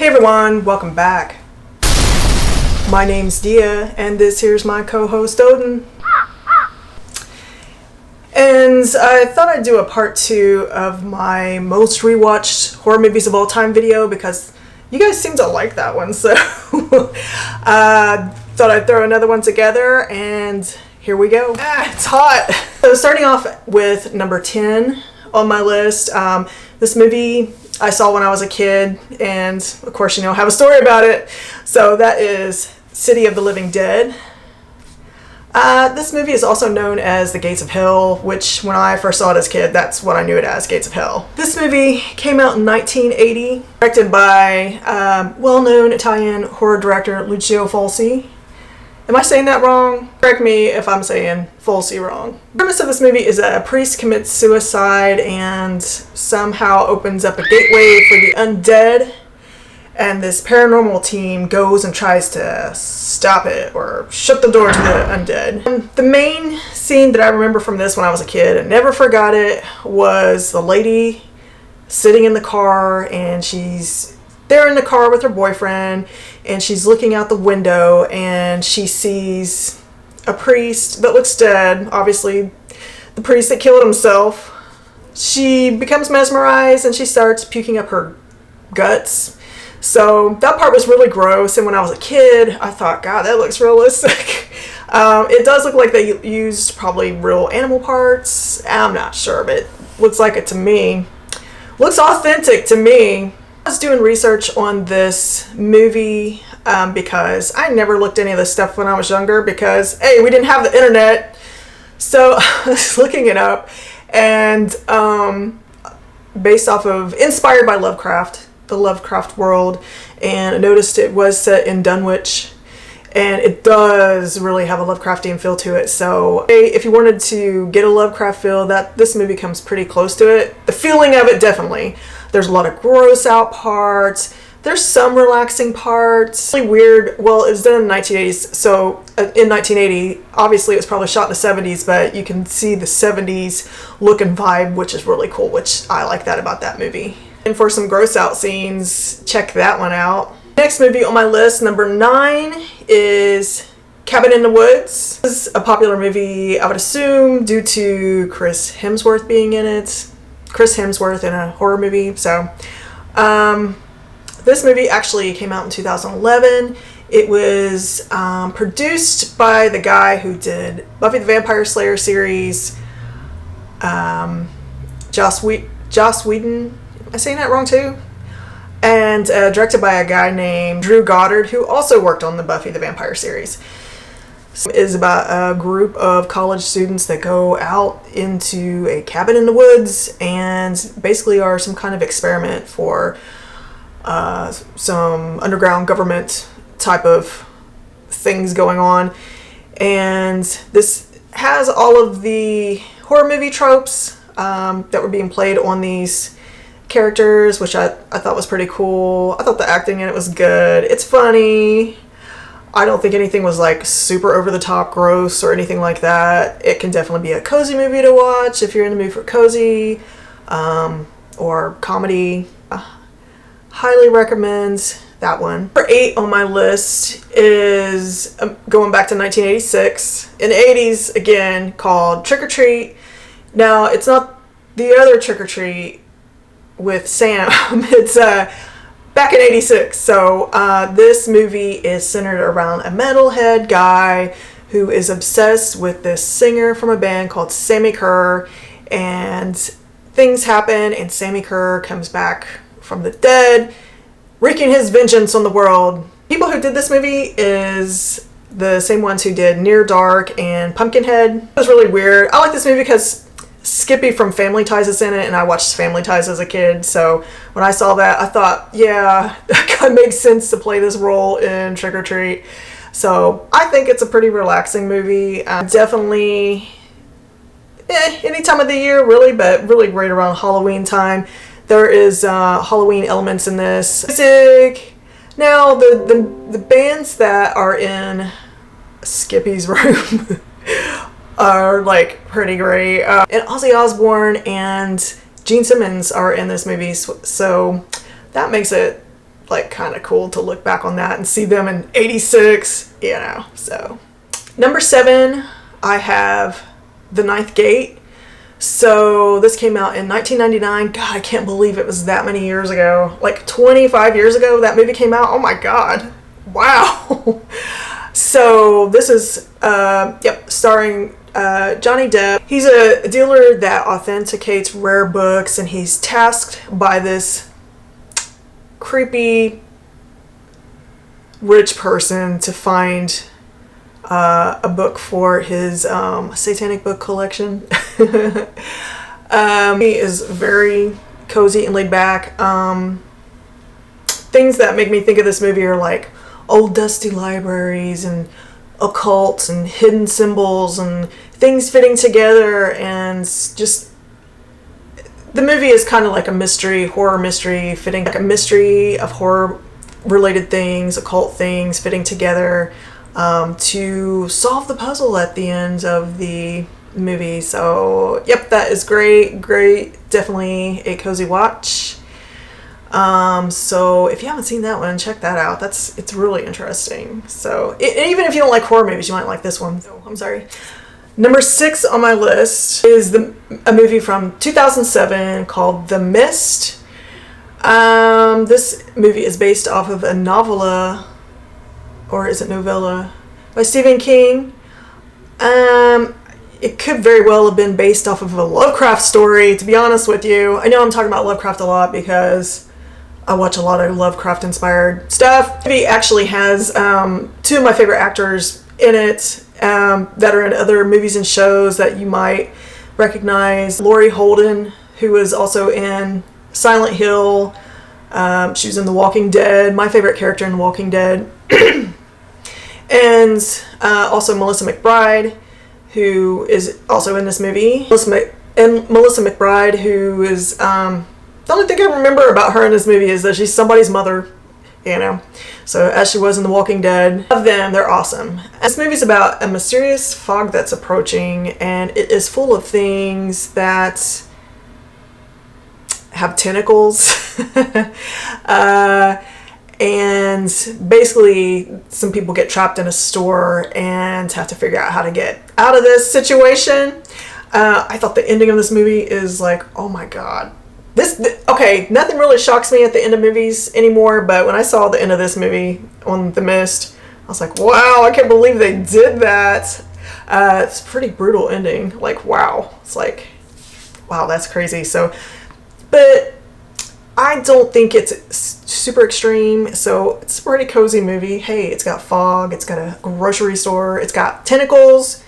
Hey everyone, welcome back. My name's Dia, and this here's my co-host Odin. And I thought I'd do a part 2 of my most rewatched horror movies of all time video because you guys seem to like that one, so thought I'd throw another one together, and here we go. It's hot! So starting off with number 10 on my list, this movie I saw when I was a kid, and of course, you know, have a story about it. So that is City of the Living Dead. This movie is also known as The Gates of Hell, which when I first saw it as a kid, that's what I knew it as, Gates of Hell. This movie came out in 1980, directed by well-known Italian horror director Lucio Fulci. Am I saying that wrong? Correct me if I'm saying Fulci wrong. The premise of this movie is a priest commits suicide and somehow opens up a gateway for the undead, and this paranormal team goes and tries to stop it or shut the door to the undead. And the main scene that I remember from this when I was a kid and never forgot it was the lady sitting in the car, and she's there in the car with her boyfriend, and she's looking out the window and she sees a priest that looks dead, obviously the priest that killed himself. She becomes mesmerized and she starts puking up her guts. So that part was really gross, and when I was a kid I thought, God, that looks realistic. It does look like they used probably real animal parts. I'm not sure, but it looks like it to me. Looks authentic to me. I was doing research on this movie because I never looked any of this stuff when I was younger because, hey, we didn't have the internet. So I was looking it up, and based off of, inspired by Lovecraft, the Lovecraft world, and I noticed it was set in Dunwich, and it does really have a Lovecraftian feel to it. So if you wanted to get a Lovecraft feel, this movie comes pretty close to it. The feeling of it, definitely. There's a lot of gross out parts. There's some relaxing parts. Really weird. Well, it was done in the 1980s. So in 1980, obviously it was probably shot in the 70s, but you can see the 70s look and vibe, which is really cool, which I like that about that movie. And for some gross out scenes, check that one out. Next movie on my list, number 9, is Cabin in the Woods. This is a popular movie, I would assume, due to Chris Hemsworth being in it. Chris Hemsworth in a horror movie. So this movie actually came out in 2011. It was produced by the guy who did Buffy the Vampire Slayer series, Joss Whedon. Am I saying that wrong too? And directed by a guy named Drew Goddard, who also worked on the Buffy the Vampire series. It is about a group of college students that go out into a cabin in the woods and basically are some kind of experiment for some underground government type of things going on. And this has all of the horror movie tropes that were being played on these characters, which I thought was pretty cool. I thought the acting in it was good. It's funny. I don't think anything was like super over the top gross or anything like that. It can definitely be a cozy movie to watch if you're in the mood for cozy or comedy. Highly recommend that one. Number 8 on my list is going back to 1986. In the 80s, again, called Trickor Treat. Now, it's not the other Trickor Treat with Sam. It's back in 86. So this movie is centered around a metalhead guy who is obsessed with this singer from a band called Sammy Kerr, and things happen and Sammy Kerr comes back from the dead, wreaking his vengeance on the world. People who did this movie is the same ones who did Near Dark and Pumpkinhead. It was really weird. I like this movie because Skippy from Family Ties is in it, and I watched Family Ties as a kid, so when I saw that, I thought, yeah, that kind of makes sense to play this role in Trick or Treat. So I think it's a pretty relaxing movie. Definitely any time of the year, really, but really right around Halloween time. There is Halloween elements in this. Music. Now, the bands that are in Skippy's room are like pretty great. And Ozzy Osbourne and Gene Simmons are in this movie, so that makes it like kind of cool to look back on that and see them in 86, you know. So number 7, I have The Ninth Gate. So this came out in 1999. God, I can't believe it was that many years ago. Like 25 years ago that movie came out. Oh my God. Wow. So this is, starring Johnny Depp. He's a dealer that authenticates rare books, and he's tasked by this creepy rich person to find a book for his satanic book collection. He is very cozy and laid back. Things that make me think of this movie are like old dusty libraries and occults and hidden symbols and things fitting together, and just the movie is kind of like a mystery, horror mystery, fitting like a mystery of horror related things, occult things fitting together to solve the puzzle at the end of the movie. So yep, that is great, definitely a cozy watch. So if you haven't seen that one, check that out. It's really interesting. So even if you don't like horror movies, you might like this one. Oh, I'm sorry. Number 6 on my list is a movie from 2007 called The Mist. This movie is based off of a novella, or is it novella, by Stephen King. It could very well have been based off of a Lovecraft story, to be honest with you. I know I'm talking about Lovecraft a lot because I watch a lot of Lovecraft-inspired stuff. The movie actually has 2 of my favorite actors in it that are in other movies and shows that you might recognize. Laurie Holden, who is also in Silent Hill. She was in The Walking Dead, my favorite character in The Walking Dead. And also Melissa McBride, who is also in this movie. Melissa McBride, who is... the only thing I remember about her in this movie is that she's somebody's mother, you know. So as she was in The Walking Dead. Of them, they're awesome. This movie's about a mysterious fog that's approaching, and it is full of things that have tentacles. And basically some people get trapped in a store and have to figure out how to get out of this situation. I thought the ending of this movie is like, oh my God. Okay, nothing really shocks me at the end of movies anymore, but when I saw the end of this movie on The Mist, I was like, wow, I can't believe they did that. It's a pretty brutal ending. Like, wow. It's like, wow, that's crazy. So, but I don't think it's super extreme, so it's a pretty cozy movie. Hey, it's got fog, it's got a grocery store, it's got tentacles,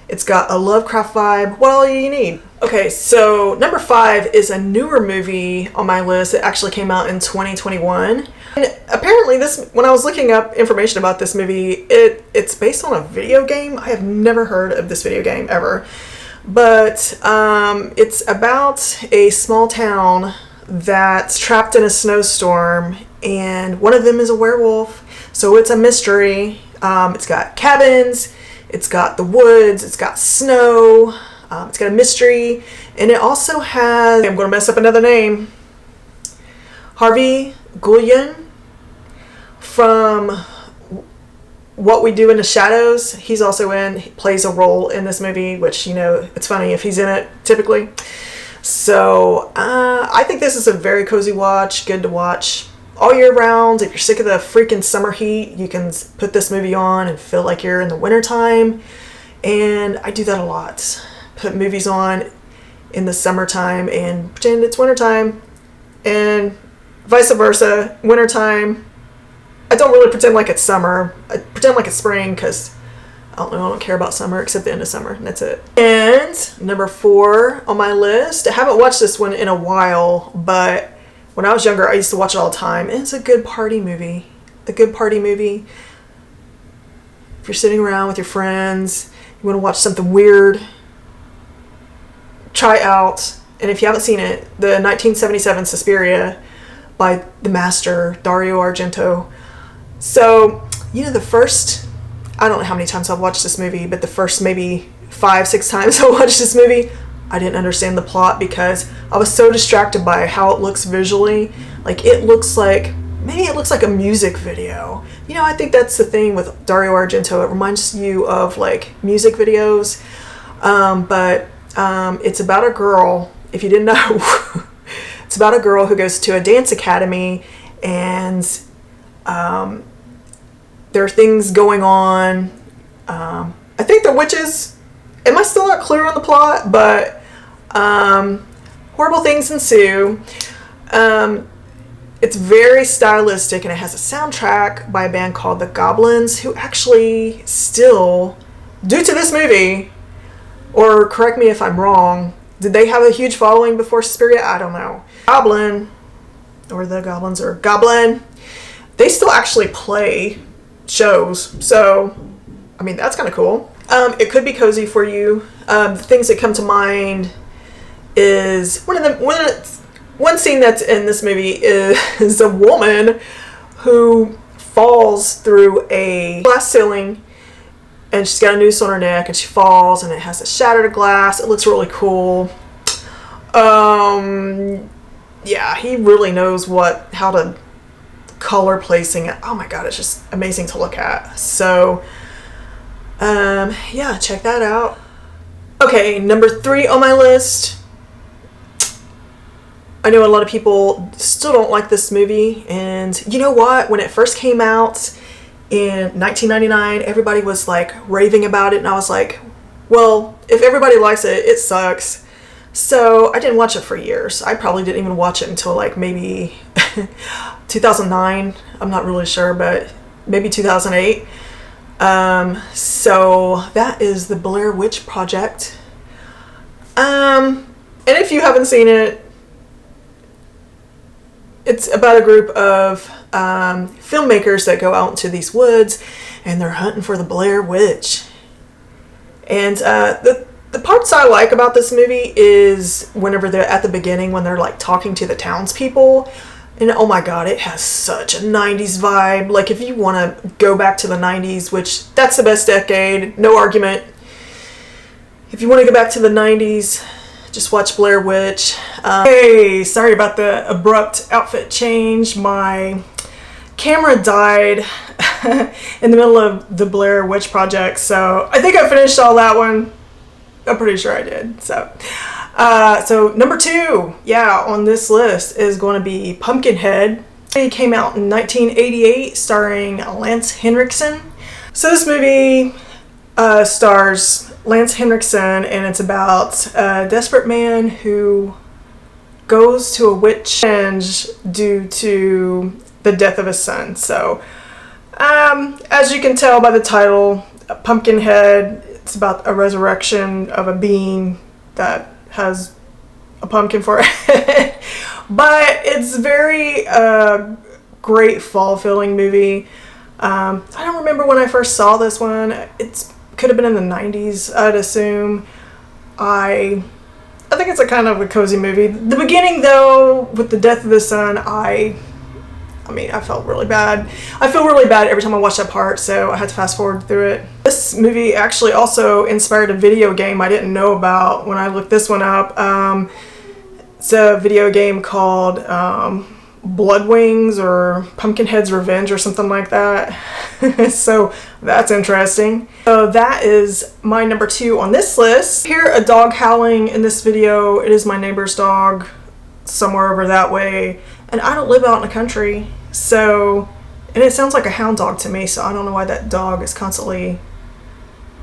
it's got a Lovecraft vibe. What all do you need? Okay, so number 5 is a newer movie on my list. It actually came out in 2021. And apparently when I was looking up information about this movie, it's based on a video game. I have never heard of this video game ever. But it's about a small town that's trapped in a snowstorm, and one of them is a werewolf. So it's a mystery. It's got cabins, it's got the woods, it's got snow, it's got a mystery, and it also has, I'm going to mess up another name, Harvey Guillen from What We Do in the Shadows. He's also he plays a role in this movie, which, you know, it's funny if he's in it typically. So I think this is a very cozy watch, good to watch all year round. If you're sick of the freaking summer heat, you can put this movie on and feel like you're in the wintertime. And I do that a lot. Put movies on in the summertime and pretend it's wintertime, and vice versa. Wintertime, I don't really pretend like it's summer. I pretend like it's spring because I don't care about summer except the end of summer, and that's it. And number 4 on my list, I haven't watched this one in a while, but when I was younger, I used to watch it all the time. And it's a good party movie. A good party movie. If you're sitting around with your friends, you want to watch something weird, try out. And if you haven't seen it, the 1977 Suspiria by the master Dario Argento. So, you know, I don't know how many times I've watched this movie, but the first maybe 5-6 times I watched this movie, I didn't understand the plot because I was so distracted by how it looks visually. Like, it looks like maybe it looks like a music video. You know, I think that's the thing with Dario Argento. It reminds you of like music videos. But it's about a girl, if you didn't know, it's about a girl who goes to a dance academy, and there are things going on. I think the witches, am I still not clear on the plot? But horrible things ensue. It's very stylistic, and it has a soundtrack by a band called the Goblins, who actually still, due to this movie, or correct me if I'm wrong, did they have a huge following before Suspiria? I don't know. Goblin, or the Goblins, or Goblin, they still actually play shows. So, I mean, that's kind of cool. It could be cozy for you. The things that come to mind is one scene that's in this movie is a woman who falls through a glass ceiling, and she's got a noose on her neck, and she falls, and it has a shattered glass. It looks really cool. Yeah, he really knows how to color placing it. Oh my god, it's just amazing to look at. So, yeah, check that out. Okay, number 3 on my list. I know a lot of people still don't like this movie, and you know what? When it first came out in 1999, everybody was like raving about it, and I was like, well, if everybody likes it, it sucks. So I didn't watch it for years. I probably didn't even watch it until like maybe 2009. I'm not really sure, but maybe 2008. So that is the Blair Witch Project. And if you haven't seen it, it's about a group of filmmakers that go out into these woods, and they're hunting for the Blair Witch. And the parts I like about this movie is whenever they're at the beginning, when they're like talking to the townspeople, and oh my god, it has such a 90s vibe. Like, if you want to go back to the 90s, which that's the best decade, no argument. If you want to go back to the 90s, just watch Blair Witch. Hey, sorry about the abrupt outfit change. My camera died in the middle of the Blair Witch Project, so I think I finished all that one. I'm pretty sure I did. So number 2, yeah, on this list is going to be Pumpkinhead. It came out in 1988, starring Lance Henriksen. So this movie stars Lance Henriksen, and it's about a desperate man who goes to a witch due to the death of his son. So, as you can tell by the title, Pumpkinhead, it's about a resurrection of a being that has a pumpkin for it. But it's very great fall-filling movie. I don't remember when I first saw this one. It could have been in the 90s, I'd assume. I think it's a kind of a cozy movie. The beginning, though, with the death of the son, I felt really bad. I feel really bad every time I watch that part, so I had to fast forward through it. This movie actually also inspired a video game I didn't know about when I looked this one up. It's a video game called Blood Wings or Pumpkinhead's Revenge or something like that. So that's interesting. So that is my number 2 on this list. Hear a dog howling in this video. It is my neighbor's dog somewhere over that way. And I don't live out in the country. So, and it sounds like a hound dog to me, so I don't know why that dog is constantly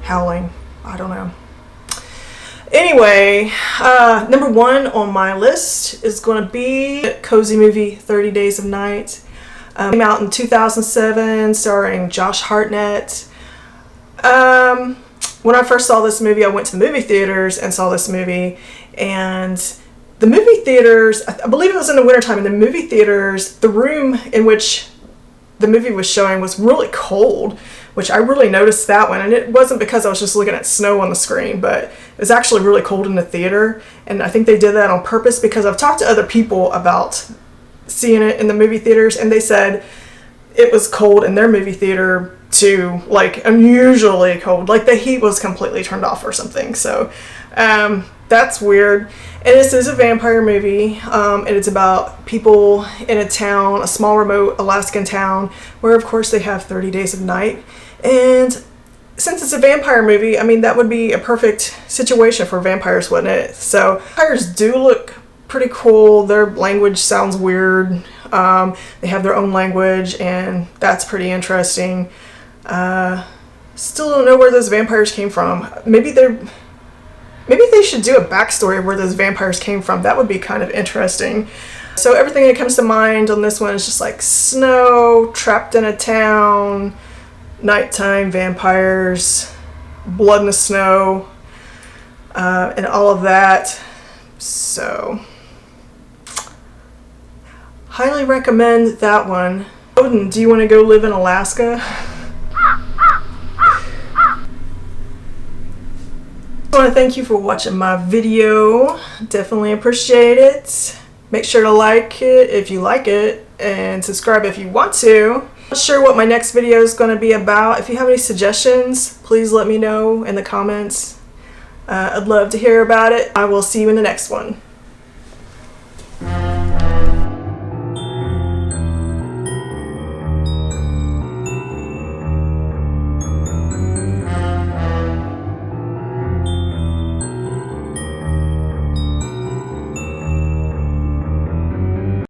howling. I don't know. Anyway, number 1 on my list is going to be a cozy movie, 30 Days of Night. Came out in 2007, starring Josh Hartnett. When I first saw this movie, I went to the movie theaters and saw this movie. And the movie theaters, I believe it was in the wintertime, in the movie theaters, the room in which the movie was showing was really cold, which I really noticed that one. And it wasn't because I was just looking at snow on the screen, but it was actually really cold in the theater. And I think they did that on purpose, because I've talked to other people about seeing it in the movie theaters, and they said it was cold in their movie theater too, like unusually cold, like the heat was completely turned off or something. So that's weird. And this is a vampire movie, and it's about people in a town, a small remote Alaskan town, where of course they have 30 days of night. And since it's a vampire movie, I mean, that would be a perfect situation for vampires, wouldn't it? So vampires do look pretty cool. Their language sounds weird. They have their own language, and that's pretty interesting. Still don't know where those vampires came from. Maybe they should do a backstory of where those vampires came from. That would be kind of interesting. So everything that comes to mind on this one is just like snow, trapped in a town, nighttime, vampires, blood in the snow, and all of that. So highly recommend that one. Holden, do you want to go live in Alaska? I want to thank you for watching my video. Definitely appreciate it. Make sure to like it if you like it, and subscribe if you want to. Not sure what my next video is going to be about. If you have any suggestions, please let me know in the comments. I'd love to hear about it. I will see you in the next one.